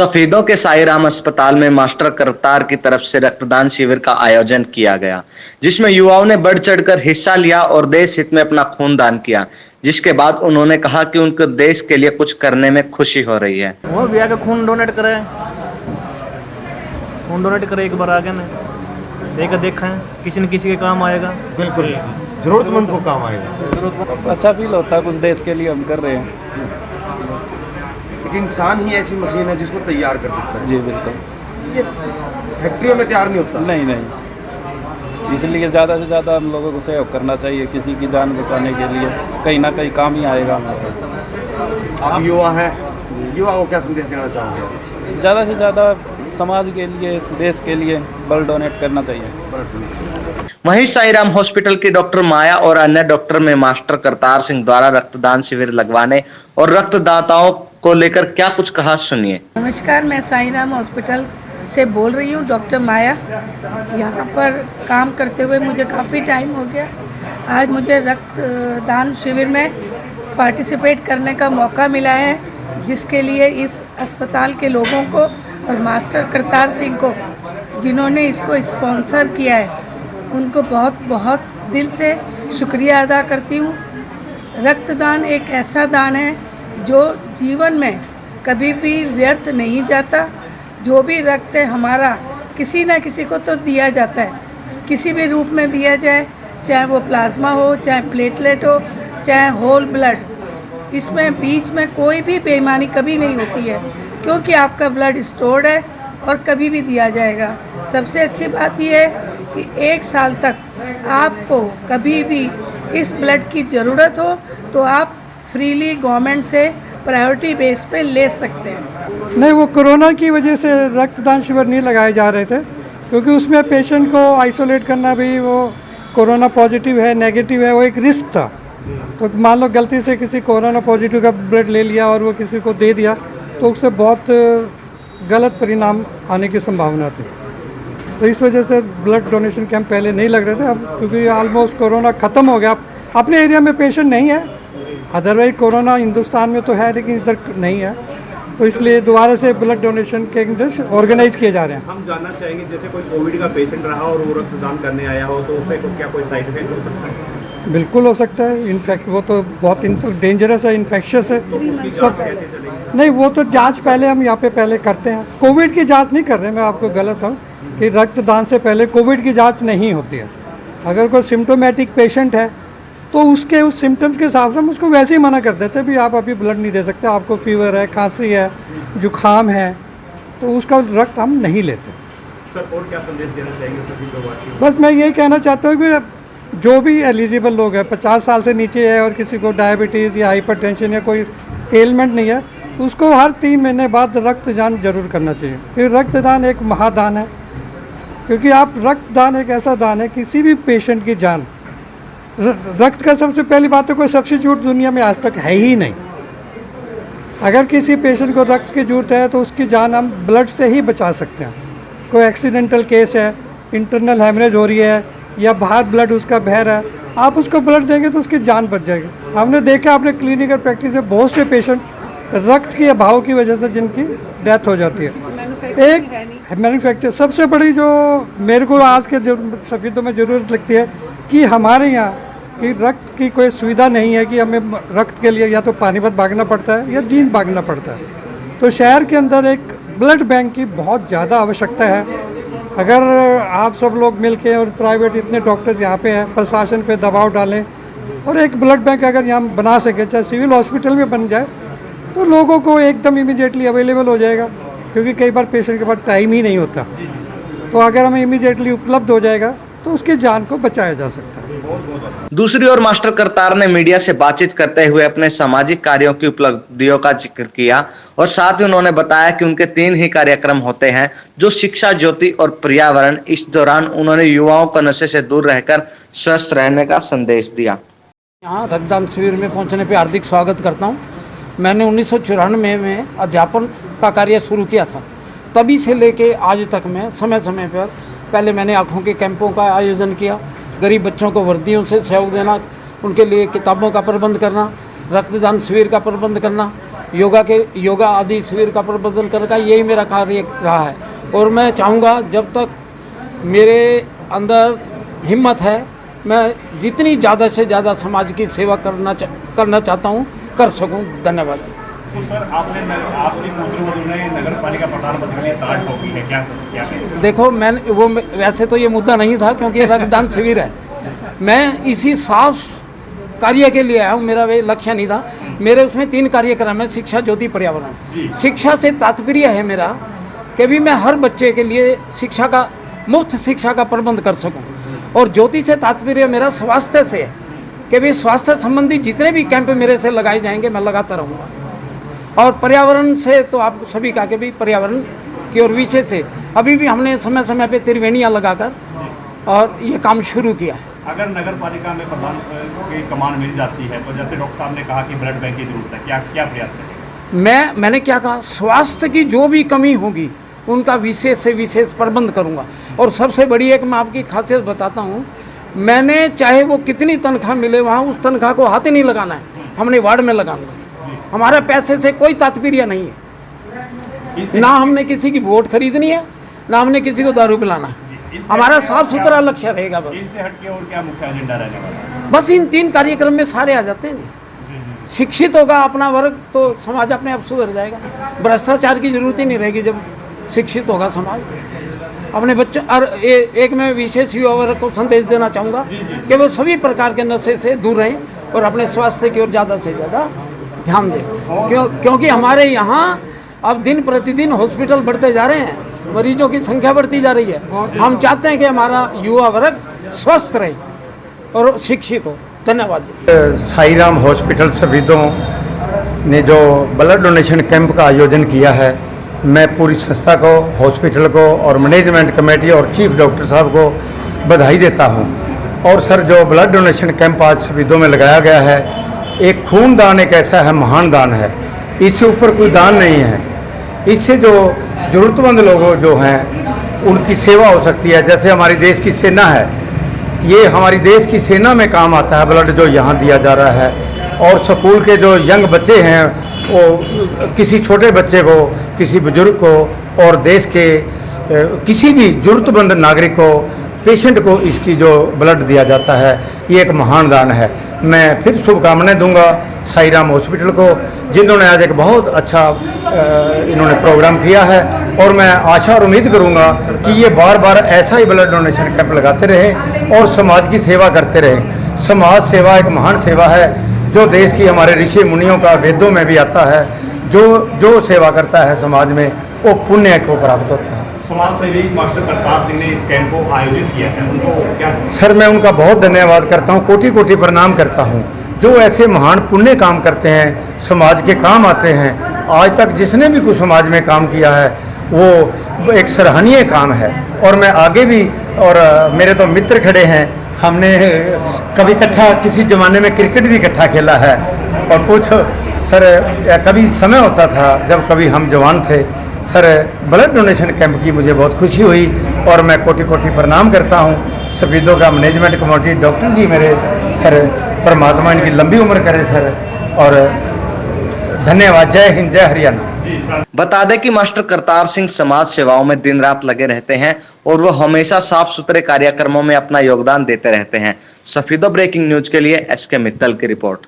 सफेदों के साईराम अस्पताल में मास्टर करतार की तरफ से रक्तदान शिविर का आयोजन किया गया, जिसमें युवाओं ने बढ़ चढ़कर हिस्सा लिया और देश हित में अपना खून दान किया। जिसके बाद उन्होंने कहा कि उनको देश के लिए कुछ करने में खुशी हो रही है। वो भी आके खून डोनेट करे एक बार आगे ने देखें किसी न किसी के काम आएगा। बिल्कुल जरूरतमंद को काम आएगा। अच्छा फील होता है, कुछ देश के लिए हम कर रहे हैं। एक इंसान ही ऐसी मशीन है जिसको तैयार कर सकता है। जी बिल्कुल। ये फैक्ट्रियों में तैयार नहीं होता। नहीं, इसलिए ज़्यादा से ज़्यादा हम लोगों को सहयोग करना चाहिए, किसी की जान बचाने के लिए कहीं ना कहीं काम ही आएगा हमारे। आप युवा हैं, युवा को क्या संदेश देना चाहोगे? ज़्यादा से ज़्यादा समाज के लिए, देश के लिए ब्लड डोनेट करना चाहिए। वहीं साईराम हॉस्पिटल की डॉक्टर माया और अन्य डॉक्टर में मास्टर करतार सिंह द्वारा रक्तदान शिविर लगवाने और रक्तदाताओं को लेकर क्या कुछ कहा, सुनिए। नमस्कार, मैं साईराम हॉस्पिटल से बोल रही हूँ, डॉक्टर माया। यहाँ पर काम करते हुए मुझे काफ़ी टाइम हो गया। आज मुझे रक्तदान शिविर में पार्टिसिपेट करने का मौका मिला है, जिसके लिए इस अस्पताल के लोगों को और मास्टर करतार सिंह को, जिन्होंने इसको स्पॉन्सर किया है, उनको बहुत बहुत दिल से शुक्रिया अदा करती हूँ। रक्तदान एक ऐसा दान है जो जीवन में कभी भी व्यर्थ नहीं जाता। जो भी रक्त है हमारा, किसी न किसी को तो दिया जाता है, किसी भी रूप में दिया जाए, चाहे वो प्लाज्मा हो, चाहे प्लेटलेट हो, चाहे होल ब्लड। इसमें बीच में कोई भी बेईमानी कभी नहीं होती है, क्योंकि आपका ब्लड स्टोर्ड है और कभी भी दिया जाएगा। सबसे अच्छी बात यह है कि 1 साल तक आपको कभी भी इस ब्लड की ज़रूरत हो तो आप फ्रीली गवर्नमेंट से प्रायोरिटी बेस पे ले सकते हैं। नहीं, वो कोरोना की वजह से रक्तदान शिविर नहीं लगाए जा रहे थे, क्योंकि उसमें पेशेंट को आइसोलेट करना भी, वो कोरोना पॉजिटिव है नेगेटिव है, वो एक रिस्क था। तो मान लो गलती से किसी कोरोना पॉजिटिव का ब्लड ले लिया और वो किसी को दे दिया तो उससे बहुत गलत परिणाम आने की संभावना थी। तो इस वजह से ब्लड डोनेशन कैंप पहले नहीं लग रहे थे। अब क्योंकि ऑलमोस्ट कोरोना ख़त्म हो गया, अपने एरिया में पेशेंट नहीं है, अदरवाइज कोरोना हिंदुस्तान में तो है लेकिन इधर नहीं है, तो इसलिए दोबारा से ब्लड डोनेशन के ऑर्गेनाइज किए जा रहे हैं। हम जानना चाहेंगे, जैसे कोई कोविड का पेशेंट रहा और वो रक्तदान करने आया हो तो उसमें क्या कोई साइड इफेक्ट हो सकता है? बिल्कुल हो सकता है। इनफैक्ट वो तो बहुत डेंजरस है, इन्फेक्शस है सब। नहीं, वो तो जांच पहले हम यहाँ पे पहले करते हैं। कोविड की जांच नहीं कर रहे, मैं आपको गलत हूँ कि रक्तदान से पहले कोविड की जांच नहीं होती है। अगर कोई सिम्टोमेटिक पेशेंट है तो उसके उस सिम्टम्स के हिसाब से हम उसको वैसे ही मना कर देते हैं भी आप अभी ब्लड नहीं दे सकते, आपको फीवर है, खांसी है, जुकाम है, तो उसका रक्त हम नहीं लेते। सर, और क्या संदेश देना चाहिए सभी लोगों? बस मैं यही कहना चाहता हूँ कि जो भी एलिजिबल लोग हैं, 50 साल से नीचे है और किसी को डायबिटीज़ या हाइपरटेंशन या कोई एलिमेंट नहीं है, उसको हर 3 महीने बाद रक्तदान जरूर करना चाहिए। क्योंकि रक्तदान एक महादान है, क्योंकि आप रक्तदान एक ऐसा दान है, किसी भी पेशेंट की जान, रक्त का सबसे पहली बात तो कोई सब्स्टिट्यूट दुनिया में आज तक है ही नहीं। अगर किसी पेशेंट को रक्त की जरूरत है तो उसकी जान हम ब्लड से ही बचा सकते हैं। कोई एक्सीडेंटल केस है, इंटरनल हेमरेज हो रही है या बाहर ब्लड उसका बह रहा है, आप उसको ब्लड देंगे तो उसकी जान बच जाएगी। हमने देखा अपने क्लिनिकल प्रैक्टिस में बहुत से पेशेंट रक्त के अभाव की वजह से जिनकी डेथ हो जाती है। एक मैन्युफैक्चर सबसे बड़ी जो मेरे को आज के सफेदों में ज़रूरत लगती है कि हमारे यहाँ कि रक्त की कोई सुविधा नहीं है, कि हमें रक्त के लिए या तो पानीपत भागना पड़ता है या जींद भागना पड़ता है। तो शहर के अंदर एक ब्लड बैंक की बहुत ज़्यादा आवश्यकता है। अगर आप सब लोग मिलके और प्राइवेट इतने डॉक्टर्स यहाँ पे हैं, प्रशासन पे दबाव डालें और एक ब्लड बैंक अगर यहाँ बना सके, चाहे सिविल हॉस्पिटल में बन जाए, तो लोगों को एकदम इमीडिएटली अवेलेबल हो जाएगा। क्योंकि कई बार पेशेंट के पास टाइम ही नहीं होता, तो अगर हमें इमीडिएटली उपलब्ध हो जाएगा तो उसकी जान को बचाया जा सकता है। दूसरी ओर मास्टर करतार ने मीडिया से बातचीत करते हुए अपने सामाजिक कार्यों की उपलब्धियों का जिक्र किया और साथ ही उन्होंने बताया कि उनके 3 ही कार्यक्रम होते हैं, जो शिक्षा, ज्योति और पर्यावरण। इस दौरान उन्होंने युवाओं को नशे से दूर रहकर स्वस्थ रहने का संदेश दिया। यहाँ रक्तदान शिविर में पहुँचने पर हार्दिक स्वागत करता हूँ। मैंने 1994 में अध्यापन का कार्य शुरू किया था, तभी से लेके आज तक मैं समय समय पर, पहले मैंने आँखों के कैंपों का आयोजन किया, गरीब बच्चों को वर्दियों से सहयोग देना, उनके लिए किताबों का प्रबंध करना, रक्तदान शिविर का प्रबंध करना योगा आदि शिविर का प्रबंधन करने का यही मेरा कार्य रहा है। और मैं चाहूँगा जब तक मेरे अंदर हिम्मत है, मैं जितनी ज़्यादा से ज़्यादा समाज की सेवा करना चाहता हूँ, कर सकूँ। धन्यवाद। तो सर आपकी पुत्रवधू ने नगर पालिका प्रधान पद के लिए ताज ठोकी है, क्या है? देखो वैसे तो ये मुद्दा नहीं था, क्योंकि ये रक्तदान शिविर है। मैं इसी साफ कार्य के लिए आया हूँ, मेरा वे लक्ष्य नहीं था। मेरे उसमें 3 कार्यक्रम है, शिक्षा, ज्योति, पर्यावरण। शिक्षा से तात्पर्य है मेरा कि भी मैं हर बच्चे के लिए शिक्षा का, मुफ्त शिक्षा का प्रबंध कर सकूँ। और ज्योति से तात्पर्य मेरा स्वास्थ्य से है कि भी स्वास्थ्य संबंधी जितने भी कैंप मेरे से लगाए जाएंगे मैं लगाता रहूँगा। और पर्यावरण से तो आप सभी का के भी पर्यावरण की ओर विशेष से अभी भी हमने समय समय पे त्रिवेणियाँ लगाकर और ये काम शुरू किया है। अगर नगर पालिका में प्रधान की कमान मिल जाती है तो जैसे डॉक्टर साहब ने कहा कि ब्लड बैंक की जरूरत है, क्या प्रयास है? मैंने क्या कहा, स्वास्थ्य की जो भी कमी होगी उनका विशेष से विशेष प्रबंध करूंगा। और सबसे बड़ी एक मैं आपकी खासियत बताता हूं, मैंने चाहे वो कितनी तनख्वाह मिले वहाँ उस तनख्वाह को हाथ ही नहीं लगाना है, हमने वार्ड में लगाना है। हमारा पैसे से कोई तात्पर्य नहीं है, ना हमने किसी की वोट खरीदनी है, ना हमने किसी को दारू पिलाना है। हमारा साफ सुथरा लक्ष्य रहेगा। बस इनसे हटके और क्या मुख्य एजेंडा रहने वाला है? बस इन 3 कार्यक्रम में सारे आ जाते हैं। शिक्षित होगा अपना वर्ग तो समाज अपने आप सुधर जाएगा। भ्रष्टाचार की जरूरत ही नहीं रहेगी जब शिक्षित होगा समाज। अपने बच्चों और एक मैं विशेष युवा वर्ग को संदेश देना चाहूँगा कि वो सभी प्रकार के नशे से दूर रहें और अपने स्वास्थ्य की ओर ज़्यादा से ज़्यादा ध्यान दें। क्योंकि हमारे यहाँ अब दिन प्रतिदिन हॉस्पिटल बढ़ते जा रहे हैं, मरीजों की संख्या बढ़ती जा रही है। हम चाहते हैं कि हमारा युवा वर्ग स्वस्थ रहे और शिक्षित हो। धन्यवाद। साईराम हॉस्पिटल सफीदों ने जो ब्लड डोनेशन कैंप का आयोजन किया है, मैं पूरी संस्था को, हॉस्पिटल को और मैनेजमेंट कमेटी और चीफ डॉक्टर साहब को बधाई देता हूं। और सर, जो ब्लड डोनेशन कैंप आज सफीदों में लगाया गया है, एक खून दान एक ऐसा है, महान दान है, इससे ऊपर कोई दान नहीं है। इससे जो ज़रूरतमंद लोग जो हैं उनकी सेवा हो सकती है। जैसे हमारी देश की सेना है, ये हमारी देश की सेना में काम आता है ब्लड जो यहाँ दिया जा रहा है। और स्कूल के जो यंग बच्चे हैं, वो किसी छोटे बच्चे को, किसी बुजुर्ग को और देश के किसी भी ज़रूरतमंद नागरिक को, पेशेंट को इसकी जो ब्लड दिया जाता है, ये एक महान दान है। मैं फिर शुभकामनाएं दूंगा साईराम हॉस्पिटल को, जिन्होंने आज एक बहुत अच्छा इन्होंने प्रोग्राम किया है। और मैं आशा और उम्मीद करूंगा कि ये बार बार ऐसा ही ब्लड डोनेशन कैंप लगाते रहें और समाज की सेवा करते रहें। समाज सेवा एक महान सेवा है, जो देश की हमारे ऋषि मुनियों का वेदों में भी आता है। जो सेवा करता है समाज में, वो पुण्य को प्राप्त होता है। समाज सेवी मास्टर करतार सिंह ने इस कैंप को आयोजित किया है, उनको क्या? सर, मैं उनका बहुत धन्यवाद करता हूँ, कोटि कोटि प्रणाम करता हूँ। जो ऐसे महान पुण्य काम करते हैं, समाज के काम आते हैं। आज तक जिसने भी कुछ समाज में काम किया है वो एक सराहनीय काम है। और मैं आगे भी, और मेरे तो मित्र खड़े हैं, हमने कभी इकट्ठा किसी ज़माने में क्रिकेट भी इकट्ठा खेला है। और कुछ सर, कभी समय होता था जब कभी हम जवान थे। सर, ब्लड डोनेशन कैंप की मुझे बहुत खुशी हुई और मैं कोटि कोटि प्रणाम करता हूँ। सफीदों का मैनेजमेंट कमेटी, डॉक्टर जी मेरे, सर परमात्मा इनकी लंबी उम्र करे सर। और धन्यवाद। जय हिंद, जय हरियाणा। बता दें कि मास्टर करतार सिंह समाज सेवाओं में दिन रात लगे रहते हैं और वो हमेशा साफ सुथरे कार्यक्रमों में अपना योगदान देते रहते हैं। सफीदों ब्रेकिंग न्यूज के लिए SK मित्तल की रिपोर्ट।